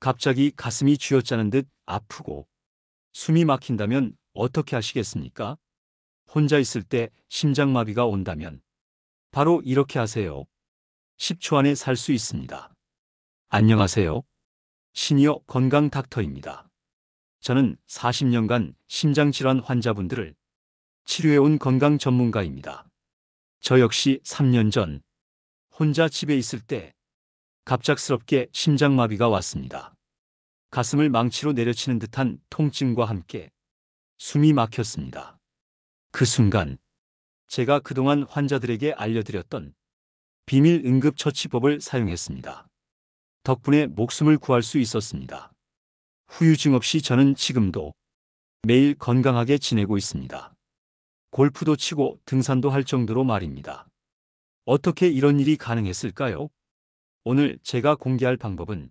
갑자기 가슴이 쥐어짜는 듯 아프고 숨이 막힌다면 어떻게 하시겠습니까? 혼자 있을 때 심장마비가 온다면 바로 이렇게 하세요. 10초 안에 살 수 있습니다. 안녕하세요. 시니어 건강 닥터입니다. 저는 40년간 심장질환 환자분들을 치료해온 건강 전문가입니다. 저 역시 3년 전 혼자 집에 있을 때 갑작스럽게 심장마비가 왔습니다. 가슴을 망치로 내려치는 듯한 통증과 함께 숨이 막혔습니다. 그 순간 제가 그동안 환자들에게 알려드렸던 비밀 응급처치법을 사용했습니다. 덕분에 목숨을 구할 수 있었습니다. 후유증 없이 저는 지금도 매일 건강하게 지내고 있습니다. 골프도 치고 등산도 할 정도로 말입니다. 어떻게 이런 일이 가능했을까요? 오늘 제가 공개할 방법은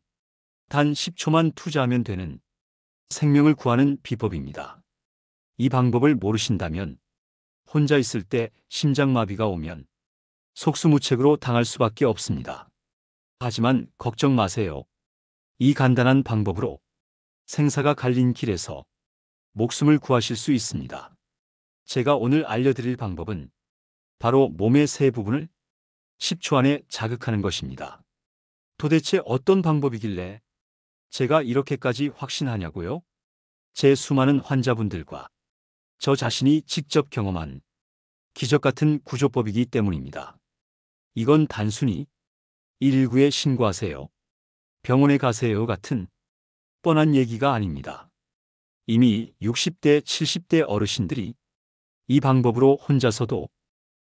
단 10초만 투자하면 되는 생명을 구하는 비법입니다. 이 방법을 모르신다면 혼자 있을 때 심장마비가 오면 속수무책으로 당할 수밖에 없습니다. 하지만 걱정 마세요. 이 간단한 방법으로 생사가 갈린 길에서 목숨을 구하실 수 있습니다. 제가 오늘 알려드릴 방법은 바로 몸의 세 부분을 10초 안에 자극하는 것입니다. 도대체 어떤 방법이길래 제가 이렇게까지 확신하냐고요? 제 수많은 환자분들과 저 자신이 직접 경험한 기적 같은 구조법이기 때문입니다. 이건 단순히 119에 신고하세요, 병원에 가세요 같은 뻔한 얘기가 아닙니다. 이미 60대, 70대 어르신들이 이 방법으로 혼자서도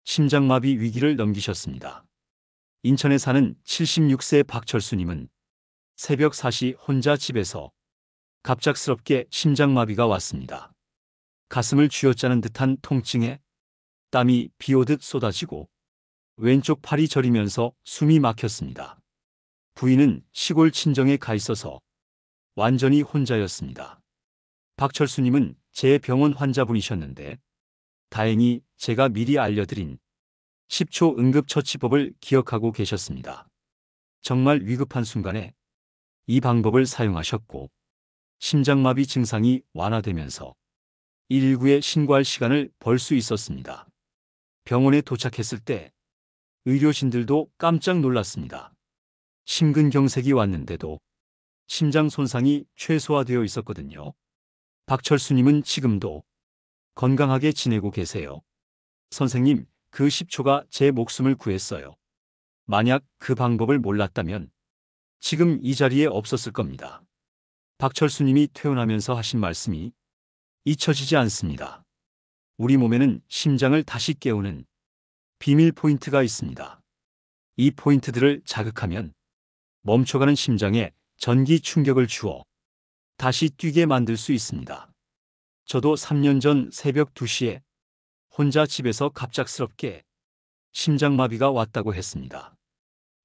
심장마비 위기를 넘기셨습니다. 인천에 사는 76세 박철수님은 새벽 4시 혼자 집에서 갑작스럽게 심장마비가 왔습니다. 가슴을 쥐어짜는 듯한 통증에 땀이 비 오듯 쏟아지고 왼쪽 팔이 저리면서 숨이 막혔습니다. 부인은 시골 친정에 가 있어서 완전히 혼자였습니다. 박철수님은 제 병원 환자분이셨는데 다행히 제가 미리 알려드린 10초 응급처치법을 기억하고 계셨습니다. 정말 위급한 순간에 이 방법을 사용하셨고 심장마비 증상이 완화되면서 119에 신고할 시간을 벌 수 있었습니다. 병원에 도착했을 때 의료진들도 깜짝 놀랐습니다. 심근경색이 왔는데도 심장 손상이 최소화되어 있었거든요. 박철수님은 지금도 건강하게 지내고 계세요. 선생님, 그 10초가 제 목숨을 구했어요. 만약 그 방법을 몰랐다면 지금 이 자리에 없었을 겁니다. 박철수님이 퇴원하면서 하신 말씀이 잊혀지지 않습니다. 우리 몸에는 심장을 다시 깨우는 비밀 포인트가 있습니다. 이 포인트들을 자극하면 멈춰가는 심장에 전기 충격을 주어 다시 뛰게 만들 수 있습니다. 저도 3년 전 새벽 2시에 혼자 집에서 갑작스럽게 심장마비가 왔다고 했습니다.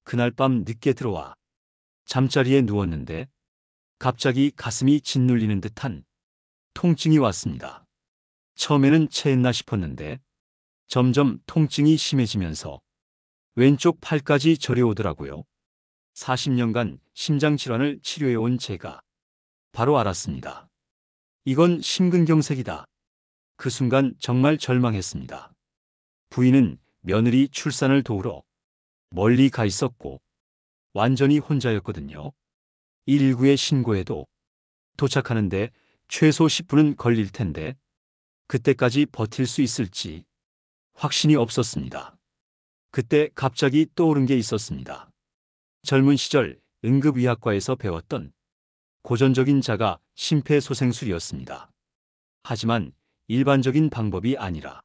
그날 밤 늦게 들어와 잠자리에 누웠는데 갑자기 가슴이 짓눌리는 듯한 통증이 왔습니다. 처음에는 체했나 싶었는데 점점 통증이 심해지면서 왼쪽 팔까지 저려오더라고요. 40년간 심장질환을 치료해온 제가 바로 알았습니다. 이건 심근경색이다. 그 순간 정말 절망했습니다. 부인은 며느리 출산을 도우러 멀리 가 있었고 완전히 혼자였거든요. 119에 신고해도 도착하는데 최소 10분은 걸릴 텐데 그때까지 버틸 수 있을지 확신이 없었습니다. 그때 갑자기 떠오른 게 있었습니다. 젊은 시절 응급의학과에서 배웠던 고전적인 자가 심폐소생술이었습니다. 하지만 일반적인 방법이 아니라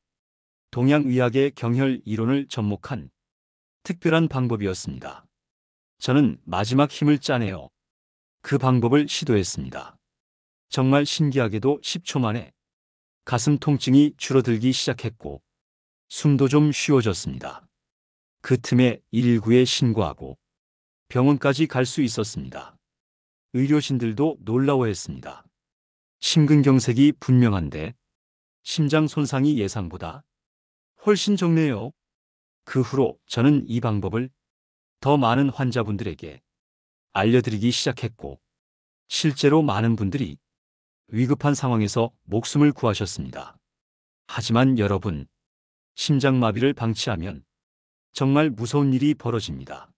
동양의학의 경혈 이론을 접목한 특별한 방법이었습니다. 저는 마지막 힘을 짜내어 그 방법을 시도했습니다. 정말 신기하게도 10초 만에 가슴 통증이 줄어들기 시작했고 숨도 좀 쉬워졌습니다. 그 틈에 119에 신고하고 병원까지 갈 수 있었습니다. 의료진들도 놀라워했습니다. 심근경색이 분명한데 심장 손상이 예상보다 훨씬 적네요. 그 후로 저는 이 방법을 더 많은 환자분들에게 알려드리기 시작했고 실제로 많은 분들이 위급한 상황에서 목숨을 구하셨습니다. 하지만 여러분, 심장마비를 방치하면 정말 무서운 일이 벌어집니다.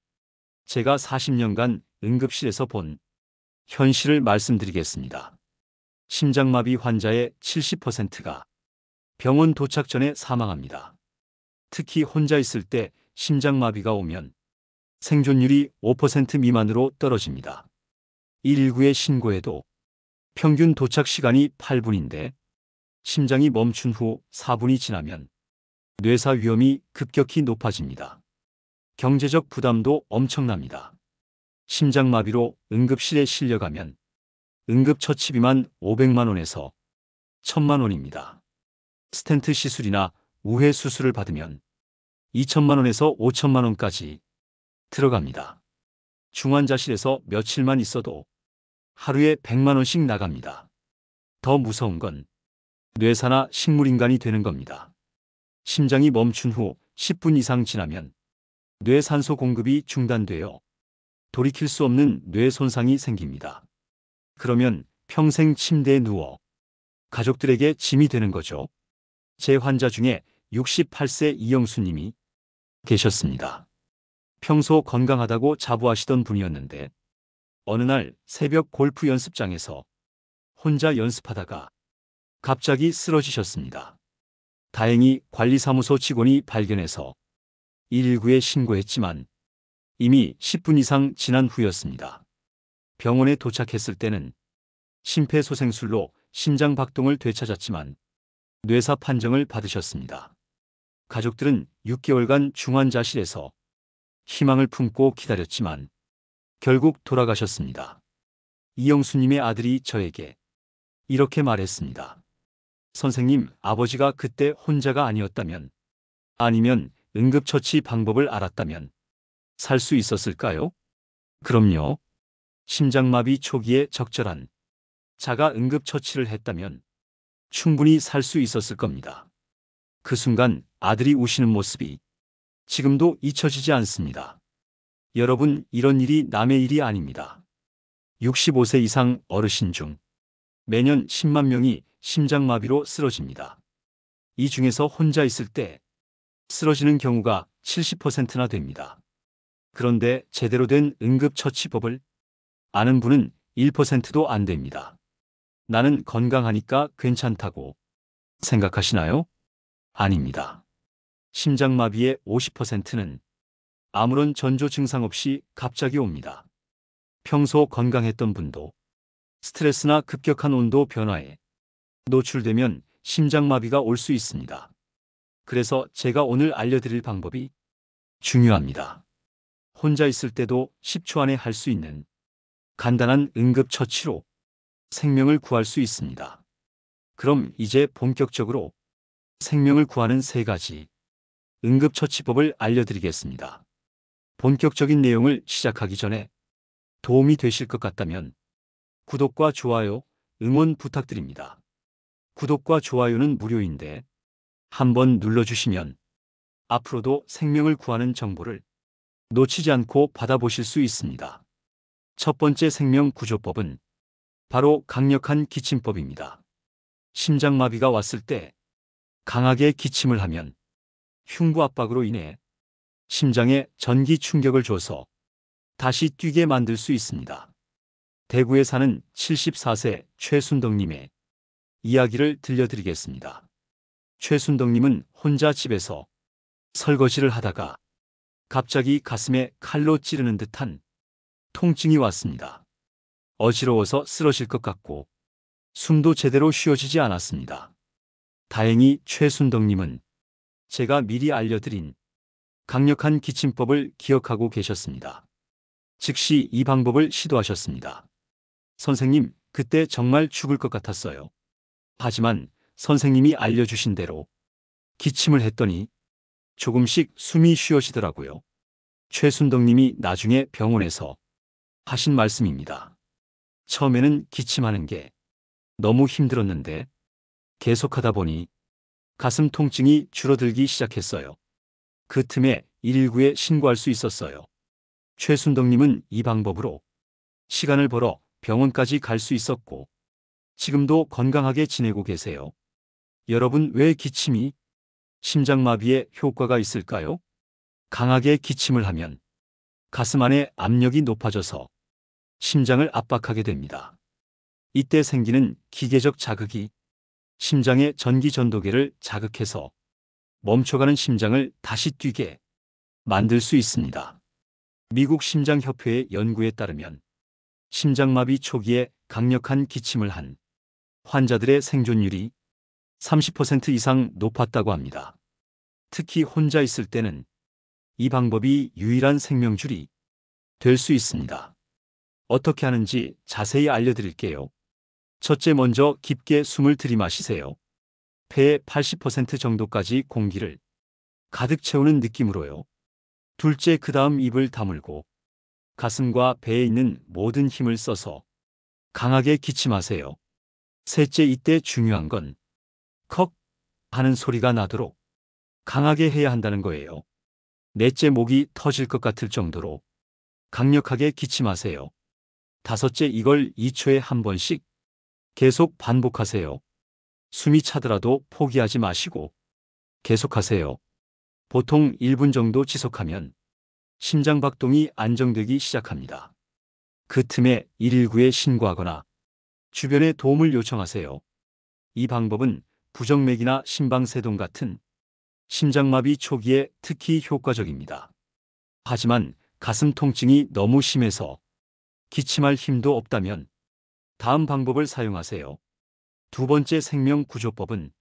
제가 40년간 응급실에서 본 현실을 말씀드리겠습니다. 심장마비 환자의 70%가 병원 도착 전에 사망합니다. 특히 혼자 있을 때 심장마비가 오면 생존율이 5% 미만으로 떨어집니다. 119에 신고해도 평균 도착 시간이 8분인데 심장이 멈춘 후 4분이 지나면 뇌사 위험이 급격히 높아집니다. 경제적 부담도 엄청납니다. 심장마비로 응급실에 실려가면 응급처치비만 500만 원에서 1000만 원입니다. 스텐트 시술이나 우회 수술을 받으면 2천만 원에서 5천만 원까지 들어갑니다. 중환자실에서 며칠만 있어도 하루에 100만 원씩 나갑니다. 더 무서운 건 뇌사나 식물인간이 되는 겁니다. 심장이 멈춘 후 10분 이상 지나면 뇌 산소 공급이 중단되어 돌이킬 수 없는 뇌 손상이 생깁니다. 그러면 평생 침대에 누워 가족들에게 짐이 되는 거죠. 제 환자 중에 68세 이영수님이 계셨습니다. 평소 건강하다고 자부하시던 분이었는데 어느 날 새벽 골프 연습장에서 혼자 연습하다가 갑자기 쓰러지셨습니다. 다행히 관리사무소 직원이 발견해서 119에 신고했지만 이미 10분 이상 지난 후였습니다. 병원에 도착했을 때는 심폐소생술로 심장 박동을 되찾았지만 뇌사 판정을 받으셨습니다. 가족들은 6개월간 중환자실에서 희망을 품고 기다렸지만 결국 돌아가셨습니다. 이영수님의 아들이 저에게 이렇게 말했습니다. 선생님, 아버지가 그때 혼자가 아니었다면, 아니면 응급처치 방법을 알았다면 살 수 있었을까요? 그럼요. 심장마비 초기에 적절한 자가 응급처치를 했다면 충분히 살 수 있었을 겁니다. 그 순간 아들이 우시는 모습이 지금도 잊혀지지 않습니다. 여러분, 이런 일이 남의 일이 아닙니다. 65세 이상 어르신 중 매년 10만 명이 심장마비로 쓰러집니다. 이 중에서 혼자 있을 때 쓰러지는 경우가 70%나 됩니다. 그런데 제대로 된 응급처치법을 아는 분은 1%도 안 됩니다. 나는 건강하니까 괜찮다고 생각하시나요? 아닙니다. 심장마비의 50%는 아무런 전조 증상 없이 갑자기 옵니다. 평소 건강했던 분도 스트레스나 급격한 온도 변화에 노출되면 심장마비가 올 수 있습니다. 그래서 제가 오늘 알려드릴 방법이 중요합니다. 혼자 있을 때도 10초 안에 할 수 있는 간단한 응급처치로 생명을 구할 수 있습니다. 그럼 이제 본격적으로 생명을 구하는 3가지 응급처치법을 알려드리겠습니다. 본격적인 내용을 시작하기 전에 도움이 되실 것 같다면 구독과 좋아요, 응원 부탁드립니다. 구독과 좋아요는 무료인데 한번 눌러주시면 앞으로도 생명을 구하는 정보를 놓치지 않고 받아보실 수 있습니다. 첫 번째 생명 구조법은 바로 강력한 기침법입니다. 심장마비가 왔을 때 강하게 기침을 하면 흉부 압박으로 인해 심장에 전기 충격을 줘서 다시 뛰게 만들 수 있습니다. 대구에 사는 74세 최순덕님의 이야기를 들려드리겠습니다. 최순덕님은 혼자 집에서 설거지를 하다가 갑자기 가슴에 칼로 찌르는 듯한 통증이 왔습니다. 어지러워서 쓰러질 것 같고 숨도 제대로 쉬어지지 않았습니다. 다행히 최순덕님은 제가 미리 알려드린 강력한 기침법을 기억하고 계셨습니다. 즉시 이 방법을 시도하셨습니다. 선생님, 그때 정말 죽을 것 같았어요. 하지만 선생님이 알려주신 대로 기침을 했더니 조금씩 숨이 쉬어지더라고요. 최순덕님이 나중에 병원에서 하신 말씀입니다. 처음에는 기침하는 게 너무 힘들었는데 계속하다 보니 가슴 통증이 줄어들기 시작했어요. 그 틈에 119에 신고할 수 있었어요. 최순덕님은 이 방법으로 시간을 벌어 병원까지 갈 수 있었고 지금도 건강하게 지내고 계세요. 여러분, 왜 기침이 심장마비에 효과가 있을까요? 강하게 기침을 하면 가슴 안에 압력이 높아져서 심장을 압박하게 됩니다. 이때 생기는 기계적 자극이 심장의 전기 전도계를 자극해서 멈춰가는 심장을 다시 뛰게 만들 수 있습니다. 미국 심장협회의 연구에 따르면 심장마비 초기에 강력한 기침을 한 환자들의 생존율이 30% 이상 높았다고 합니다. 특히 혼자 있을 때는 이 방법이 유일한 생명줄이 될 수 있습니다. 어떻게 하는지 자세히 알려드릴게요. 첫째, 먼저 깊게 숨을 들이마시세요. 폐의 80% 정도까지 공기를 가득 채우는 느낌으로요. 둘째, 그 다음 입을 다물고 가슴과 배에 있는 모든 힘을 써서 강하게 기침하세요. 셋째, 이때 중요한 건 컥 하는 소리가 나도록 강하게 해야 한다는 거예요. 넷째, 목이 터질 것 같을 정도로 강력하게 기침하세요. 다섯째, 이걸 2초에 한 번씩 계속 반복하세요. 숨이 차더라도 포기하지 마시고 계속하세요. 보통 1분 정도 지속하면 심장 박동이 안정되기 시작합니다. 그 틈에 119에 신고하거나 주변에 도움을 요청하세요. 이 방법은 부정맥이나 심방세동 같은 심장마비 초기에 특히 효과적입니다. 하지만 가슴 통증이 너무 심해서 기침할 힘도 없다면 다음 방법을 사용하세요. 두 번째 생명구조법은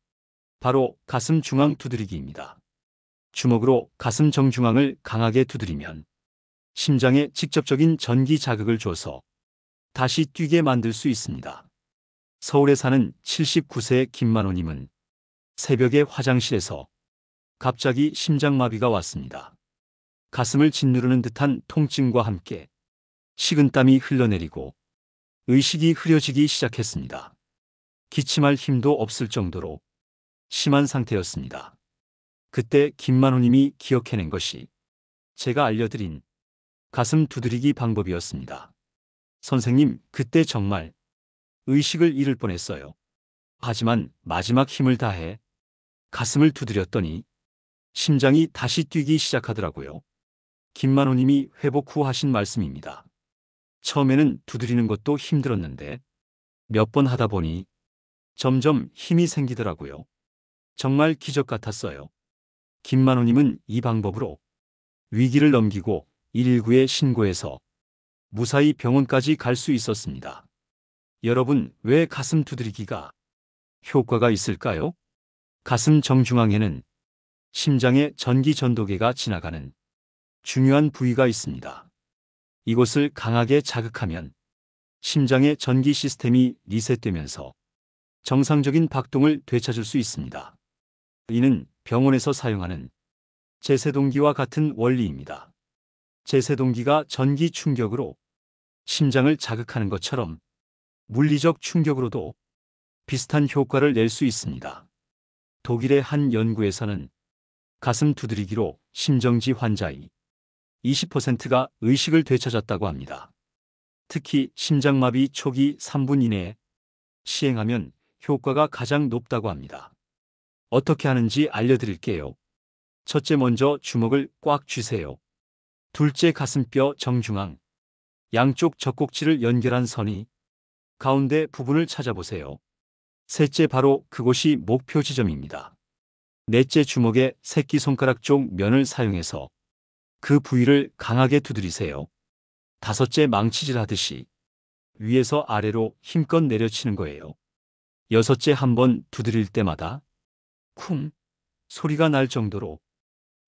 바로 가슴 중앙 두드리기입니다. 주먹으로 가슴 정중앙을 강하게 두드리면 심장에 직접적인 전기 자극을 줘서 다시 뛰게 만들 수 있습니다. 서울에 사는 79세 김만호님은 새벽에 화장실에서 갑자기 심장마비가 왔습니다. 가슴을 짓누르는 듯한 통증과 함께 식은땀이 흘러내리고 의식이 흐려지기 시작했습니다. 기침할 힘도 없을 정도로 심한 상태였습니다. 그때 김만호님이 기억해낸 것이 제가 알려드린 가슴 두드리기 방법이었습니다. 선생님, 그때 정말 의식을 잃을 뻔했어요. 하지만 마지막 힘을 다해 가슴을 두드렸더니 심장이 다시 뛰기 시작하더라고요. 김만호님이 회복 후 하신 말씀입니다. 처음에는 두드리는 것도 힘들었는데 몇 번 하다 보니 점점 힘이 생기더라고요. 정말 기적 같았어요. 김만호님은 이 방법으로 위기를 넘기고 119에 신고해서 무사히 병원까지 갈 수 있었습니다. 여러분, 왜 가슴 두드리기가 효과가 있을까요? 가슴 정중앙에는 심장의 전기 전도계가 지나가는 중요한 부위가 있습니다. 이곳을 강하게 자극하면 심장의 전기 시스템이 리셋되면서 정상적인 박동을 되찾을 수 있습니다. 이는 병원에서 사용하는 제세동기와 같은 원리입니다. 제세동기가 전기 충격으로 심장을 자극하는 것처럼 물리적 충격으로도 비슷한 효과를 낼 수 있습니다. 독일의 한 연구에서는 가슴 두드리기로 심정지 환자의 20%가 의식을 되찾았다고 합니다. 특히 심장마비 초기 3분 이내에 시행하면 효과가 가장 높다고 합니다. 어떻게 하는지 알려드릴게요. 첫째, 먼저 주먹을 꽉 쥐세요. 둘째, 가슴뼈 정중앙, 양쪽 젖꼭지를 연결한 선이 가운데 부분을 찾아보세요. 셋째, 바로 그곳이 목표 지점입니다. 넷째, 주먹의 새끼손가락 쪽 면을 사용해서 그 부위를 강하게 두드리세요. 다섯째, 망치질 하듯이 위에서 아래로 힘껏 내려치는 거예요. 여섯째, 한번 두드릴 때마다 쿵 소리가 날 정도로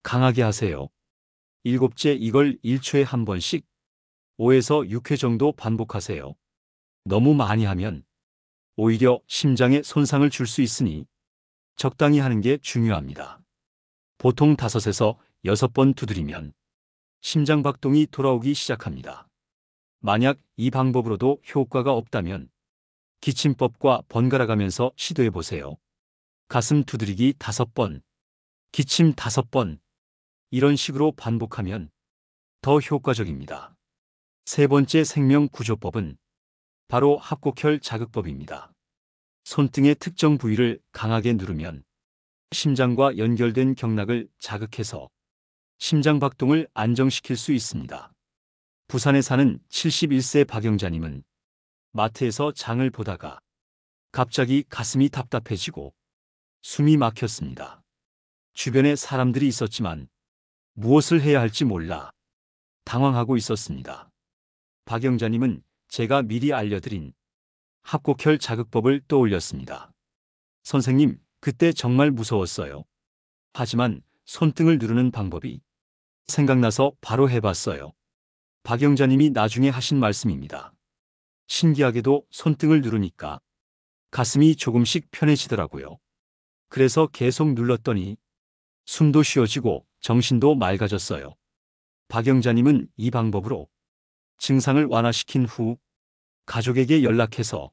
강하게 하세요. 일곱째, 이걸 1초에 한 번씩 5에서 6회 정도 반복하세요. 너무 많이 하면 오히려 심장에 손상을 줄 수 있으니 적당히 하는 게 중요합니다. 보통 5에서 6번 두드리면 심장 박동이 돌아오기 시작합니다. 만약 이 방법으로도 효과가 없다면 기침법과 번갈아가면서 시도해 보세요. 가슴 두드리기 5번, 기침 5번, 이런 식으로 반복하면 더 효과적입니다. 세 번째 생명구조법은 바로 합곡혈 자극법입니다. 손등의 특정 부위를 강하게 누르면 심장과 연결된 경락을 자극해서 심장 박동을 안정시킬 수 있습니다. 부산에 사는 71세 박영자님은 마트에서 장을 보다가 갑자기 가슴이 답답해지고 숨이 막혔습니다. 주변에 사람들이 있었지만 무엇을 해야 할지 몰라 당황하고 있었습니다. 박영자님은 제가 미리 알려드린 합곡혈 자극법을 떠올렸습니다. 선생님, 그때 정말 무서웠어요. 하지만 손등을 누르는 방법이 생각나서 바로 해봤어요. 박영자님이 나중에 하신 말씀입니다. 신기하게도 손등을 누르니까 가슴이 조금씩 편해지더라고요. 그래서 계속 눌렀더니 숨도 쉬어지고 정신도 맑아졌어요. 박영자님은 이 방법으로 증상을 완화시킨 후 가족에게 연락해서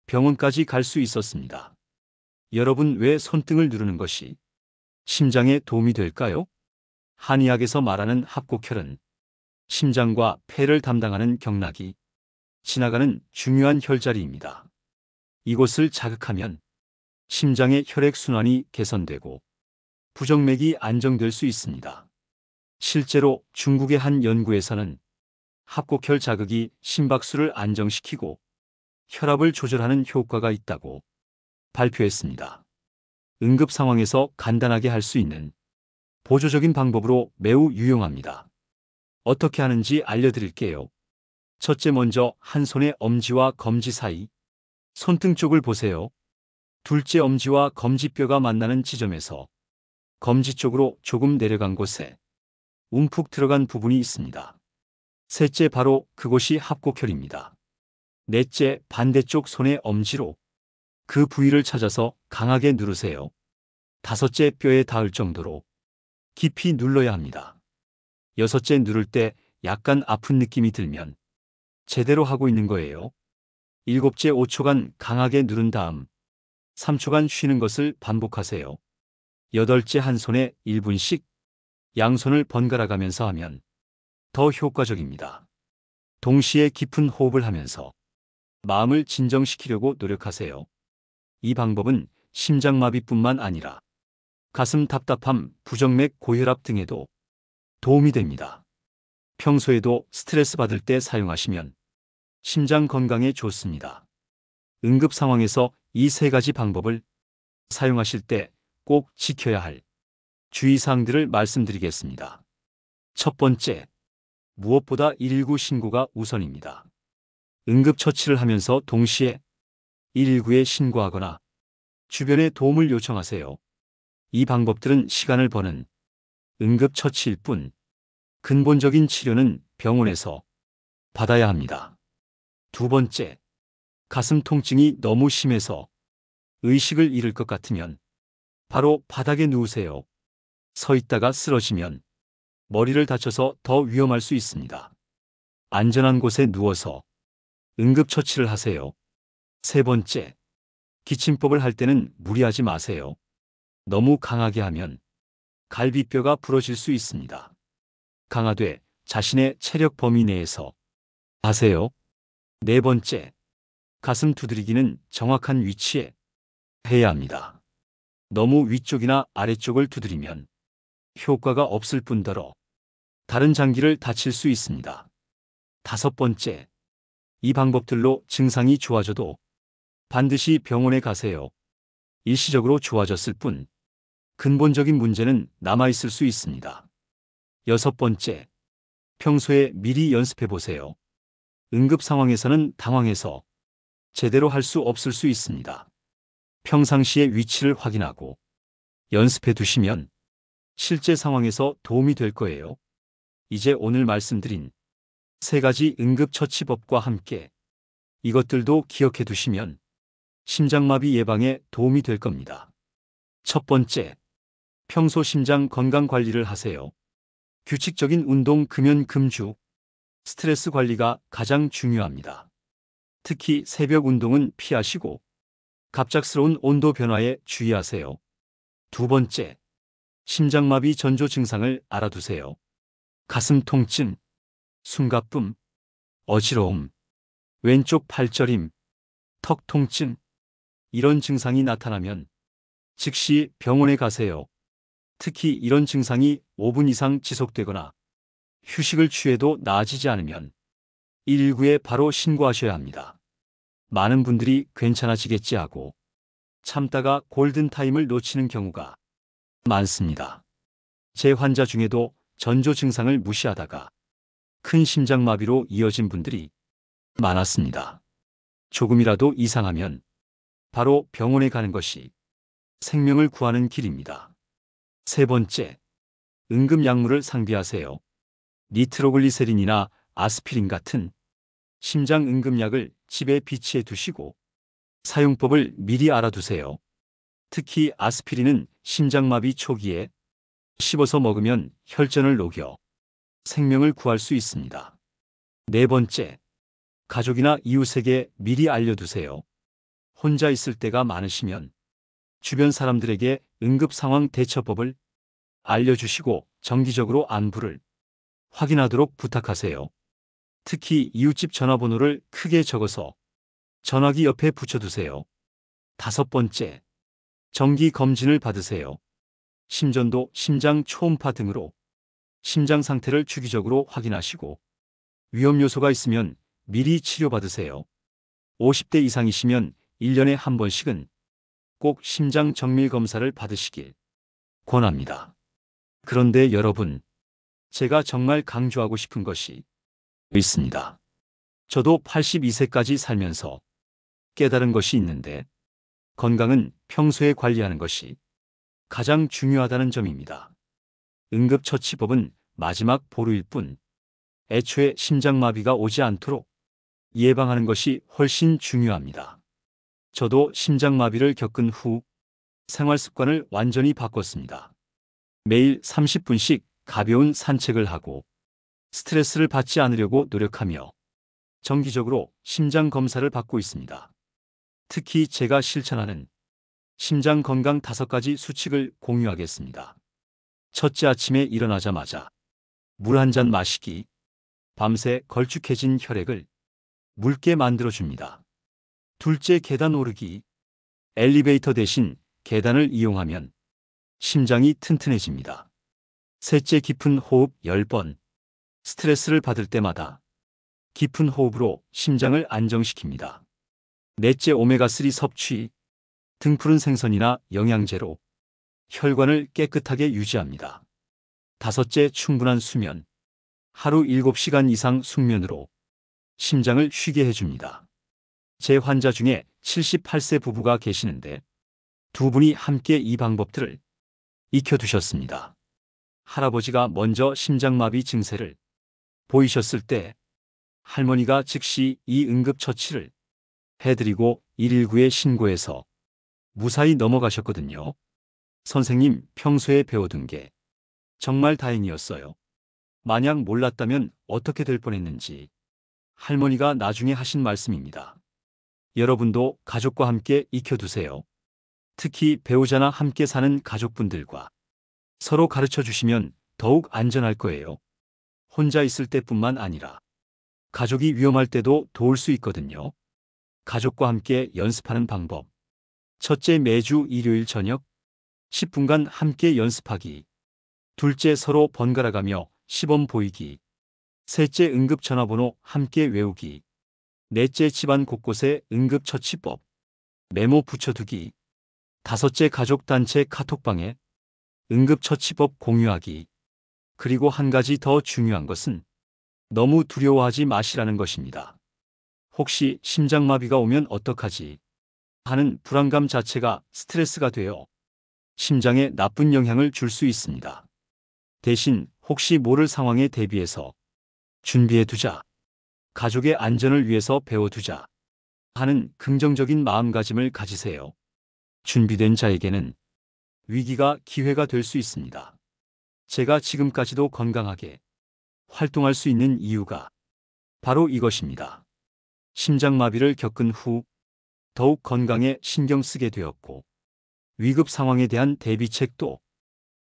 병원까지 갈 수 있었습니다. 여러분, 왜 손등을 누르는 것이 심장에 도움이 될까요? 한의학에서 말하는 합곡혈은 심장과 폐를 담당하는 경락이 지나가는 중요한 혈자리입니다. 이곳을 자극하면 심장의 혈액순환이 개선되고 부정맥이 안정될 수 있습니다. 실제로 중국의 한 연구에서는 합곡혈 자극이 심박수를 안정시키고 혈압을 조절하는 효과가 있다고 발표했습니다. 응급 상황에서 간단하게 할 수 있는 보조적인 방법으로 매우 유용합니다. 어떻게 하는지 알려드릴게요. 첫째, 먼저 한 손의 엄지와 검지 사이 손등 쪽을 보세요. 둘째, 엄지와 검지뼈가 만나는 지점에서 검지 쪽으로 조금 내려간 곳에 움푹 들어간 부분이 있습니다. 셋째, 바로 그곳이 합곡혈입니다. 넷째, 반대쪽 손의 엄지로 그 부위를 찾아서 강하게 누르세요. 다섯째, 뼈에 닿을 정도로 깊이 눌러야 합니다. 여섯째, 누를 때 약간 아픈 느낌이 들면 제대로 하고 있는 거예요. 일곱째, 5초간 강하게 누른 다음 3초간 쉬는 것을 반복하세요. 여덟째, 한 손에 1분씩 양손을 번갈아 가면서 하면 더 효과적입니다. 동시에 깊은 호흡을 하면서 마음을 진정시키려고 노력하세요. 이 방법은 심장마비뿐만 아니라 가슴 답답함, 부정맥, 고혈압 등에도 도움이 됩니다. 평소에도 스트레스 받을 때 사용하시면 심장 건강에 좋습니다. 응급 상황에서 이 세 가지 방법을 사용하실 때 꼭 지켜야 할 주의사항들을 말씀드리겠습니다. 첫 번째, 무엇보다 119 신고가 우선입니다. 응급처치를 하면서 동시에 119에 신고하거나 주변에 도움을 요청하세요. 이 방법들은 시간을 버는 응급처치일 뿐 근본적인 치료는 병원에서 받아야 합니다. 두 번째, 가슴 통증이 너무 심해서 의식을 잃을 것 같으면 바로 바닥에 누우세요. 서 있다가 쓰러지면 머리를 다쳐서 더 위험할 수 있습니다. 안전한 곳에 누워서 응급처치를 하세요. 세 번째, 기침법을 할 때는 무리하지 마세요. 너무 강하게 하면 갈비뼈가 부러질 수 있습니다. 강하되 자신의 체력 범위 내에서 하세요. 네 번째, 가슴 두드리기는 정확한 위치에 해야 합니다. 너무 위쪽이나 아래쪽을 두드리면 효과가 없을 뿐더러 다른 장기를 다칠 수 있습니다. 다섯 번째, 이 방법들로 증상이 좋아져도 반드시 병원에 가세요. 일시적으로 좋아졌을 뿐 근본적인 문제는 남아있을 수 있습니다. 여섯 번째, 평소에 미리 연습해 보세요. 응급 상황에서는 당황해서 제대로 할 수 없을 수 있습니다. 평상시에 위치를 확인하고 연습해 두시면 실제 상황에서 도움이 될 거예요. 이제 오늘 말씀드린 세 가지 응급처치법과 함께 이것들도 기억해 두시면 심장마비 예방에 도움이 될 겁니다. 첫 번째, 평소 심장 건강 관리를 하세요. 규칙적인 운동, 금연, 금주, 스트레스 관리가 가장 중요합니다. 특히 새벽 운동은 피하시고 갑작스러운 온도 변화에 주의하세요. 두 번째, 심장마비 전조 증상을 알아두세요. 가슴 통증, 숨가쁨, 어지러움, 왼쪽 팔저림, 턱 통증, 이런 증상이 나타나면 즉시 병원에 가세요. 특히 이런 증상이 5분 이상 지속되거나 휴식을 취해도 나아지지 않으면 119에 바로 신고하셔야 합니다. 많은 분들이 괜찮아지겠지 하고 참다가 골든타임을 놓치는 경우가 많습니다. 제 환자 중에도 전조 증상을 무시하다가 큰 심장마비로 이어진 분들이 많았습니다. 조금이라도 이상하면 바로 병원에 가는 것이 생명을 구하는 길입니다. 세 번째, 응급약물을 상비하세요. 니트로글리세린이나 아스피린 같은 심장 응급약을 집에 비치해 두시고 사용법을 미리 알아두세요. 특히 아스피린은 심장마비 초기에 씹어서 먹으면 혈전을 녹여 생명을 구할 수 있습니다. 네 번째, 가족이나 이웃에게 미리 알려두세요. 혼자 있을 때가 많으시면 주변 사람들에게 응급상황 대처법을 알려주시고 정기적으로 안부를 확인하도록 부탁하세요. 특히 이웃집 전화번호를 크게 적어서 전화기 옆에 붙여두세요. 다섯 번째, 정기 검진을 받으세요. 심전도, 심장 초음파 등으로 심장 상태를 주기적으로 확인하시고 위험 요소가 있으면 미리 치료받으세요. 50대 이상이시면 1년에 한 번씩은 꼭 심장 정밀 검사를 받으시길 권합니다. 그런데 여러분, 제가 정말 강조하고 싶은 것이 있습니다. 저도 82세까지 살면서 깨달은 것이 있는데 건강은 평소에 관리하는 것이 가장 중요하다는 점입니다. 응급처치법은 마지막 보루일 뿐 애초에 심장마비가 오지 않도록 예방하는 것이 훨씬 중요합니다. 저도 심장마비를 겪은 후 생활 습관을 완전히 바꿨습니다. 매일 30분씩 가벼운 산책을 하고 스트레스를 받지 않으려고 노력하며 정기적으로 심장 검사를 받고 있습니다. 특히 제가 실천하는 심장 건강 5가지 수칙을 공유하겠습니다. 첫째, 아침에 일어나자마자 물 한 잔 마시기. 밤새 걸쭉해진 혈액을 묽게 만들어줍니다. 둘째, 계단 오르기. 엘리베이터 대신 계단을 이용하면 심장이 튼튼해집니다. 셋째, 깊은 호흡 10번. 스트레스를 받을 때마다 깊은 호흡으로 심장을 안정시킵니다. 넷째, 오메가3 섭취. 등푸른 생선이나 영양제로 혈관을 깨끗하게 유지합니다. 다섯째, 충분한 수면. 하루 7시간 이상 숙면으로 심장을 쉬게 해줍니다. 제 환자 중에 78세 부부가 계시는데 두 분이 함께 이 방법들을 익혀두셨습니다. 할아버지가 먼저 심장마비 증세를 보이셨을 때 할머니가 즉시 이 응급처치를 해드리고 119에 신고해서 무사히 넘어가셨거든요. 선생님, 평소에 배워둔 게 정말 다행이었어요. 만약 몰랐다면 어떻게 될 뻔했는지 할머니가 나중에 하신 말씀입니다. 여러분도 가족과 함께 익혀두세요. 특히 배우자나 함께 사는 가족분들과 서로 가르쳐 주시면 더욱 안전할 거예요. 혼자 있을 때뿐만 아니라 가족이 위험할 때도 도울 수 있거든요. 가족과 함께 연습하는 방법. 첫째, 매주 일요일 저녁 10분간 함께 연습하기. 둘째, 서로 번갈아가며 시범 보이기. 셋째, 응급 전화번호 함께 외우기. 넷째, 집안 곳곳에 응급처치법 메모 붙여두기. 다섯째, 가족단체 카톡방에 응급처치법 공유하기. 그리고 한 가지 더 중요한 것은 너무 두려워하지 마시라는 것입니다. 혹시 심장마비가 오면 어떡하지 하는 불안감 자체가 스트레스가 되어 심장에 나쁜 영향을 줄 수 있습니다. 대신 혹시 모를 상황에 대비해서 준비해두자, 가족의 안전을 위해서 배워두자 하는 긍정적인 마음가짐을 가지세요. 준비된 자에게는 위기가 기회가 될 수 있습니다. 제가 지금까지도 건강하게 활동할 수 있는 이유가 바로 이것입니다. 심장마비를 겪은 후 더욱 건강에 신경 쓰게 되었고 위급 상황에 대한 대비책도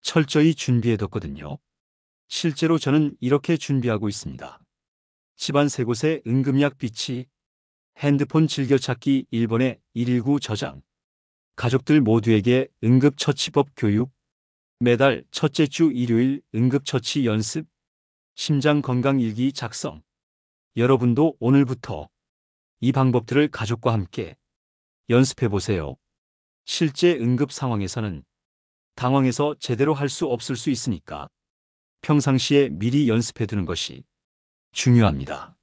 철저히 준비해뒀거든요. 실제로 저는 이렇게 준비하고 있습니다. 집안 세 곳에 응급약 비치, 핸드폰 즐겨찾기 1번에 119 저장. 가족들 모두에게 응급처치법 교육. 매달 첫째 주 일요일 응급처치 연습. 심장건강일기 작성. 여러분도 오늘부터 이 방법들을 가족과 함께 연습해 보세요. 실제 응급 상황에서는 당황해서 제대로 할 수 없을 수 있으니까 평상시에 미리 연습해 두는 것이 중요합니다.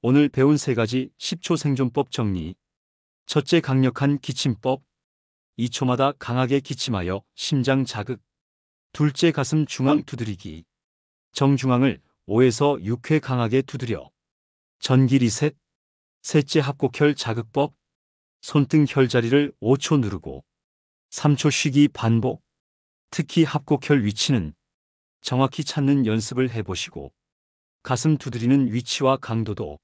오늘 배운 3가지 10초 생존법 정리. 첫째, 강력한 기침법. 2초마다 강하게 기침하여 심장 자극. 둘째, 가슴 중앙 두드리기. 정중앙을 5에서 6회 강하게 두드려 전기 리셋. 셋째, 합곡혈 자극법. 손등 혈자리를 5초 누르고 3초 쉬기 반복. 특히 합곡혈 위치는 정확히 찾는 연습을 해보시고 가슴 두드리는 위치와 강도도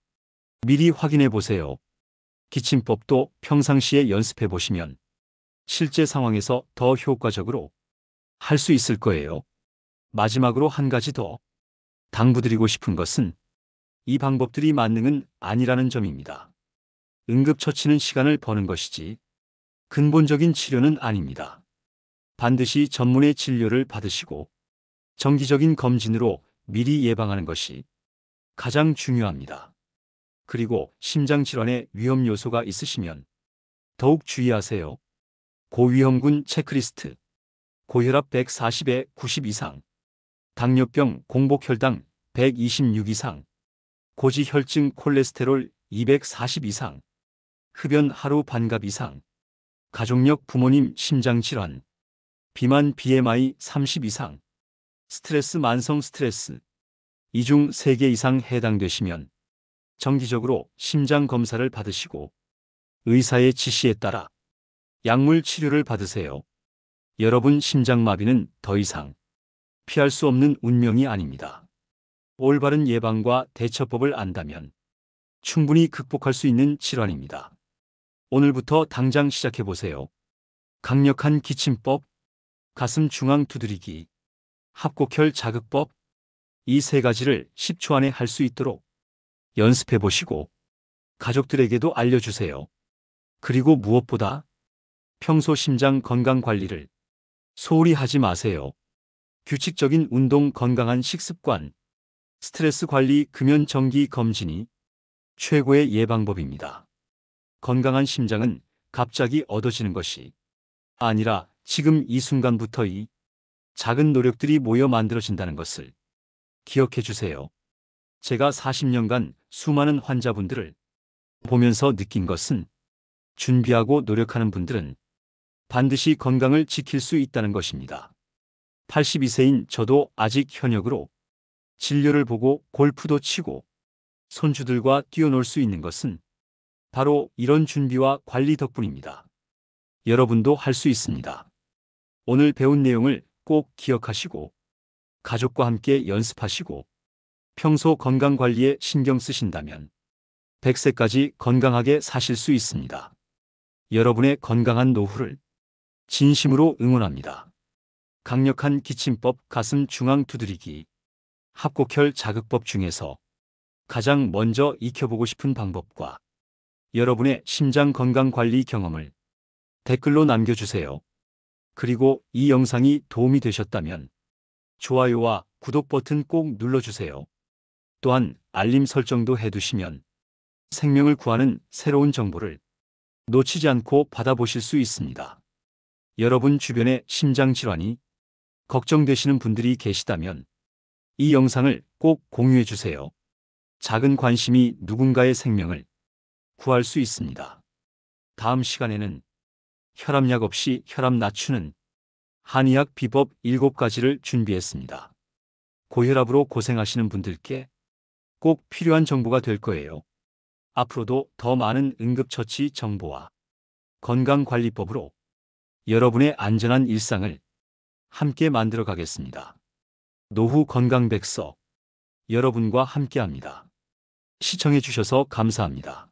미리 확인해 보세요. 기침법도 평상시에 연습해 보시면 실제 상황에서 더 효과적으로 할 수 있을 거예요. 마지막으로 한 가지 더 당부드리고 싶은 것은 이 방법들이 만능은 아니라는 점입니다. 응급처치는 시간을 버는 것이지 근본적인 치료는 아닙니다. 반드시 전문의 진료를 받으시고 정기적인 검진으로 미리 예방하는 것이 가장 중요합니다. 그리고 심장질환의 위험 요소가 있으시면 더욱 주의하세요. 고위험군 체크리스트. 고혈압 140에 90 이상. 당뇨병 공복혈당 126 이상. 고지혈증 콜레스테롤 240 이상. 흡연 하루 반갑 이상. 가족력 부모님 심장질환. 비만 BMI 30 이상. 스트레스 만성 스트레스. 이 중 3개 이상 해당되시면 정기적으로 심장 검사를 받으시고 의사의 지시에 따라 약물 치료를 받으세요. 여러분 심장마비는 더 이상 피할 수 없는 운명이 아닙니다. 올바른 예방과 대처법을 안다면 충분히 극복할 수 있는 질환입니다. 오늘부터 당장 시작해보세요. 강력한 기침법, 가슴 중앙 두드리기, 합곡혈 자극법. 이 3가지를 10초 안에 할 수 있도록 연습해보시고 가족들에게도 알려주세요. 그리고 무엇보다 평소 심장 건강 관리를 소홀히 하지 마세요. 규칙적인 운동, 건강한 식습관, 스트레스 관리, 금연 정기 검진이 최고의 예방법입니다. 건강한 심장은 갑자기 얻어지는 것이 아니라 지금 이 순간부터 이 작은 노력들이 모여 만들어진다는 것을 기억해 주세요. 제가 40년간 수많은 환자분들을 보면서 느낀 것은 준비하고 노력하는 분들은 반드시 건강을 지킬 수 있다는 것입니다. 82세인 저도 아직 현역으로 진료를 보고 골프도 치고 손주들과 뛰어놀 수 있는 것은 바로 이런 준비와 관리 덕분입니다. 여러분도 할 수 있습니다. 오늘 배운 내용을 꼭 기억하시고 가족과 함께 연습하시고 평소 건강관리에 신경 쓰신다면 100세까지 건강하게 사실 수 있습니다. 여러분의 건강한 노후를 진심으로 응원합니다. 강력한 기침법, 가슴 중앙 두드리기, 합곡혈 자극법 중에서 가장 먼저 익혀보고 싶은 방법과 여러분의 심장 건강 관리 경험을 댓글로 남겨주세요. 그리고 이 영상이 도움이 되셨다면 좋아요와 구독 버튼 꼭 눌러주세요. 또한 알림 설정도 해두시면 생명을 구하는 새로운 정보를 놓치지 않고 받아보실 수 있습니다. 여러분 주변에 심장질환이 걱정되시는 분들이 계시다면 이 영상을 꼭 공유해 주세요. 작은 관심이 누군가의 생명을 구할 수 있습니다. 다음 시간에는 혈압약 없이 혈압 낮추는 한의학 비법 7가지를 준비했습니다. 고혈압으로 고생하시는 분들께 꼭 필요한 정보가 될 거예요. 앞으로도 더 많은 응급처치 정보와 건강관리법으로 여러분의 안전한 일상을 함께 만들어 가겠습니다. 노후 건강백서, 여러분과 함께합니다. 시청해 주셔서 감사합니다.